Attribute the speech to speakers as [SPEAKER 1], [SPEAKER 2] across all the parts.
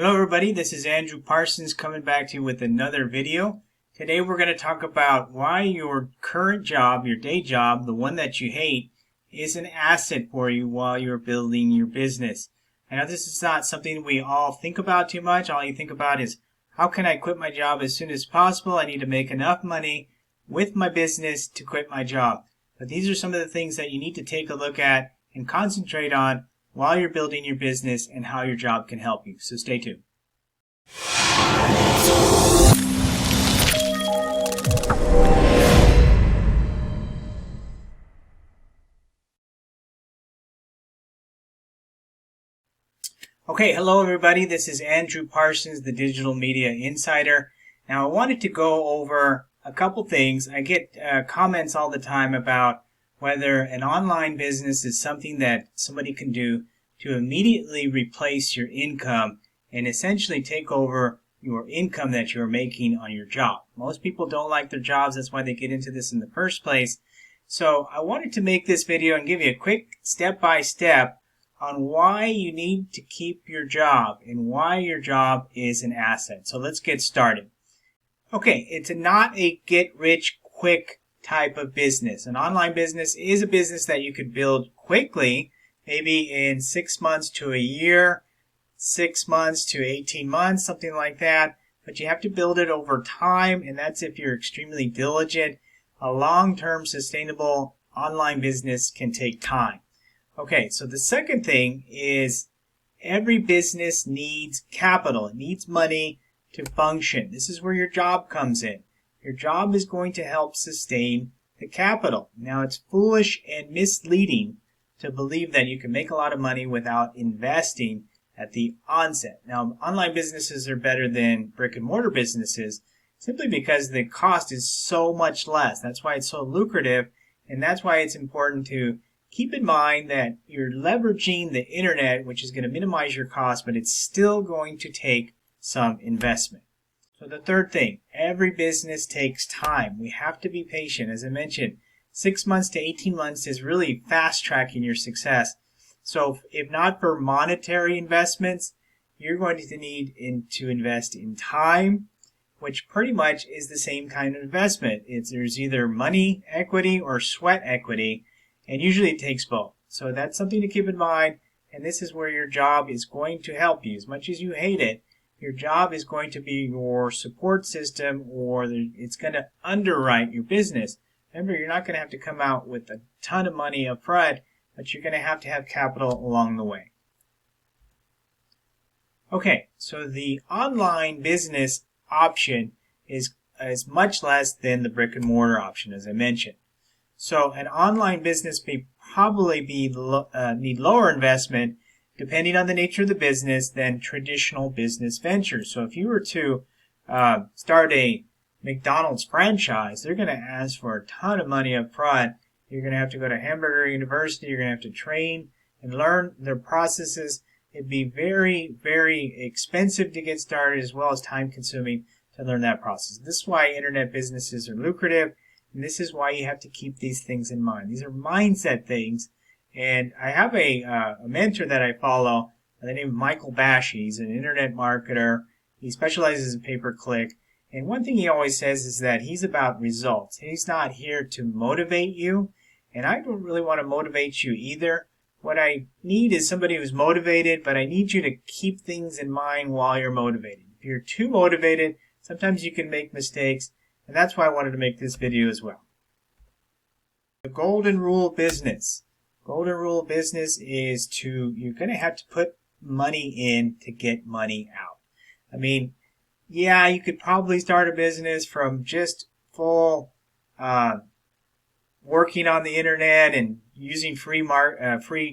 [SPEAKER 1] Hello everybody, this is Andrew Parsons coming back to you with another video. Today we're going to talk about why your current job, your day job, the one that you hate, is an asset for you while you're building your business. I know this is not something we all think about too much. All you think about is, how can I quit my job as soon as possible? I need to make enough money with my business to quit my job. But these are some of the things that you need to take a look at and concentrate on while you're building your business and how your job can help you. So stay tuned. Okay, hello everybody. This is Andrew Parsons, the Digital Media Insider. Now I wanted to go over a couple things. I get comments all the time about whether an online business is something that somebody can do to immediately replace your income and essentially take over your income that you're making on your job. Most people don't like their jobs. That's why they get into this in the first place. So I wanted to make this video and give you a quick step-by-step on why you need to keep your job and why your job is an asset. So let's get started. Okay, it's not a get-rich-quick type of business. An online business is a business that you could build quickly, maybe in 6 months to a year, 6 months to 18 months, something like that. But you have to build it over time, and that's if you're extremely diligent. A long-term sustainable online business can take time. Okay, so the second thing is every business needs capital. It needs money to function. This is where your job comes in. Your job is going to help sustain the capital. Now, it's foolish and misleading to believe that you can make a lot of money without investing at the onset. Now, online businesses are better than brick and mortar businesses simply because the cost is so much less. That's why it's so lucrative, and that's why it's important to keep in mind that you're leveraging the internet, which is going to minimize your cost, but it's still going to take some investment. So the third thing, every business takes time. We have to be patient. As I mentioned, 6 months to 18 months is really fast-tracking your success. So if not for monetary investments, you're going to need to invest in time, which pretty much is the same kind of investment. There's either money equity or sweat equity, and usually it takes both. So that's something to keep in mind, and this is where your job is going to help you. As much as you hate it, your job is going to be your support system, or it's going to underwrite your business. Remember, you're not going to have to come out with a ton of money up front, but you're going to have capital along the way. Okay, so the online business option is much less than the brick and mortar option, as I mentioned. So an online business may probably need lower investment depending on the nature of the business than traditional business ventures. So if you were to start a McDonald's franchise, they're going to ask for a ton of money up front. You're going to have to go to Hamburger University. You're going to have to train and learn their processes. It'd be very, very expensive to get started, as well as time consuming to learn that process. This is why internet businesses are lucrative, and this is why you have to keep these things in mind. These are mindset things. And I have a mentor that I follow by the name of Michael Bashi. He's an internet marketer. He specializes in pay-per-click. And one thing he always says is that he's about results. He's not here to motivate you. And I don't really want to motivate you either. What I need is somebody who's motivated, but I need you to keep things in mind while you're motivated. If you're too motivated, sometimes you can make mistakes. And that's why I wanted to make this video as well. The golden rule of business. Golden rule of business is you're going to have to put money in to get money out. I mean, yeah, you could probably start a business from just full working on the internet and using free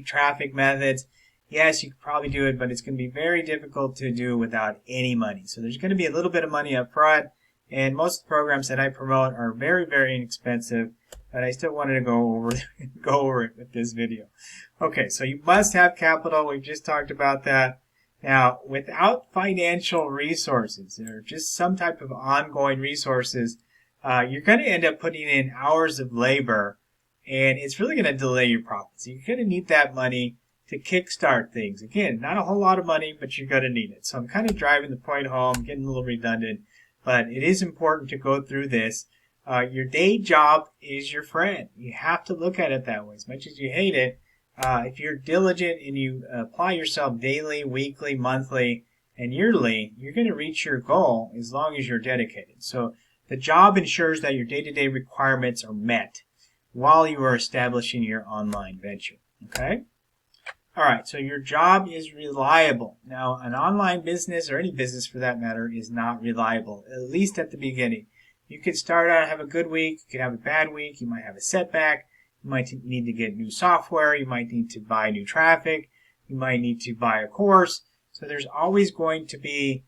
[SPEAKER 1] traffic methods. Yes, you could probably do it, but it's going to be very difficult to do without any money. So there's going to be a little bit of money up front, and most of the programs that I promote are very, very inexpensive, but I still wanted to go over it with this video. Okay, so you must have capital. We've just talked about that. Now, without financial resources, or just some type of ongoing resources, you're going to end up putting in hours of labor, and it's really going to delay your profits. You're going to need that money to kickstart things. Again, not a whole lot of money, but you're going to need it. So I'm kind of driving the point home, getting a little redundant, but it is important to go through this. Your day job is your friend. You have to look at it that way. As much as you hate it, if you're diligent and you apply yourself daily, weekly, monthly, and yearly, you're going to reach your goal as long as you're dedicated. So the job ensures that your day-to-day requirements are met while you are establishing your online venture. Okay? All right, so your job is reliable. Now, an online business, or any business for that matter, is not reliable, at least at the beginning. You could start out, have a good week, you could have a bad week, you might have a setback, you might need to get new software, you might need to buy new traffic, you might need to buy a course. So there's always going to be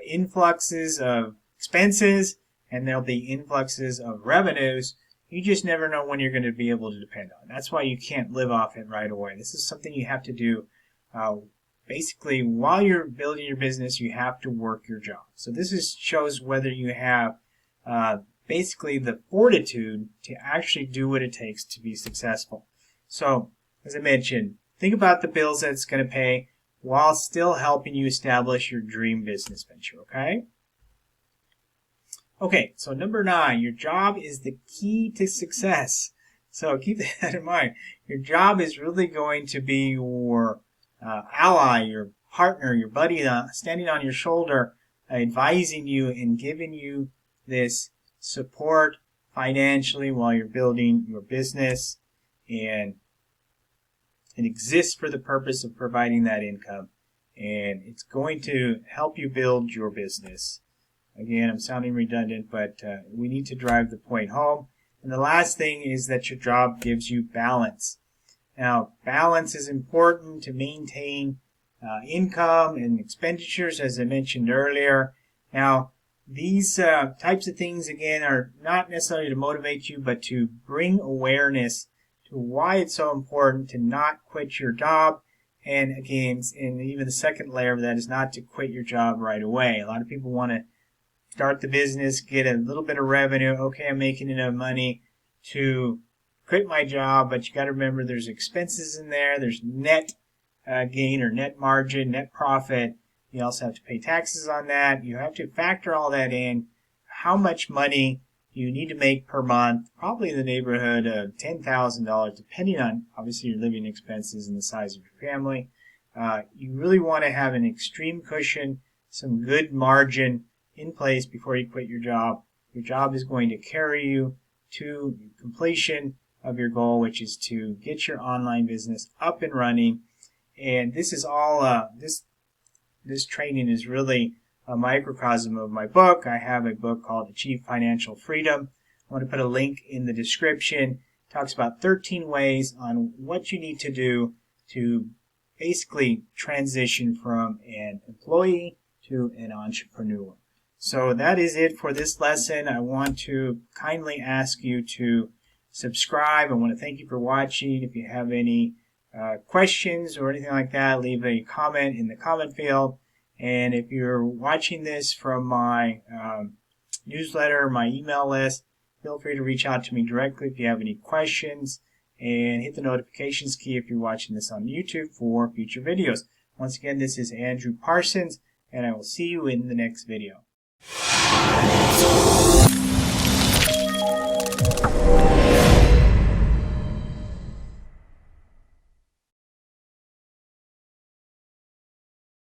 [SPEAKER 1] influxes of expenses, and there'll be influxes of revenues. You just never know when you're going to be able to depend on. That's why you can't live off it right away. This is something you have to do. Basically, while you're building your business, you have to work your job. So this shows whether you have basically the fortitude to actually do what it takes to be successful. So, as I mentioned, think about the bills that it's going to pay while still helping you establish your dream business venture, okay? Okay, so number 9, your job is the key to success. So keep that in mind. Your job is really going to be your ally, your partner, your buddy, standing on your shoulder, advising you and giving you this support financially while you're building your business, and it exists for the purpose of providing that income, and it's going to help you build your business. Again, I'm sounding redundant, but we need to drive the point home. And the last thing is that your job gives you balance. Now, balance is important to maintain income and expenditures, as I mentioned earlier. Now, these types of things, again, are not necessarily to motivate you, but to bring awareness to why it's so important to not quit your job. And again, and even the second layer of that is not to quit your job right away. A lot of people want to start the business, get a little bit of revenue. Okay, I'm making enough money to quit my job, but you got to remember there's expenses in there. There's net gain or net margin, net profit. You also have to pay taxes on that. You have to factor all that in. How much money you need to make per month, probably in the neighborhood of $10,000, depending on, obviously, your living expenses and the size of your family. You really want to have an extreme cushion, some good margin in place before you quit your job. Your job is going to carry you to completion of your goal, which is to get your online business up and running. And this is all, this training is really a microcosm of my book. I have a book called Achieve Financial Freedom. I want to put a link in the description. It talks about 13 ways on what you need to do to basically transition from an employee to an entrepreneur. So that is it for this lesson. I want to kindly ask you to subscribe. I want to thank you for watching. If you have any questions or anything like that, leave a comment in the comment field. And if you're watching this from my newsletter, my email list, feel free to reach out to me directly if you have any questions, and hit the notifications key if you're watching this on YouTube for future videos. Once again, this is Andrew Parsons, and I will see you in the next video.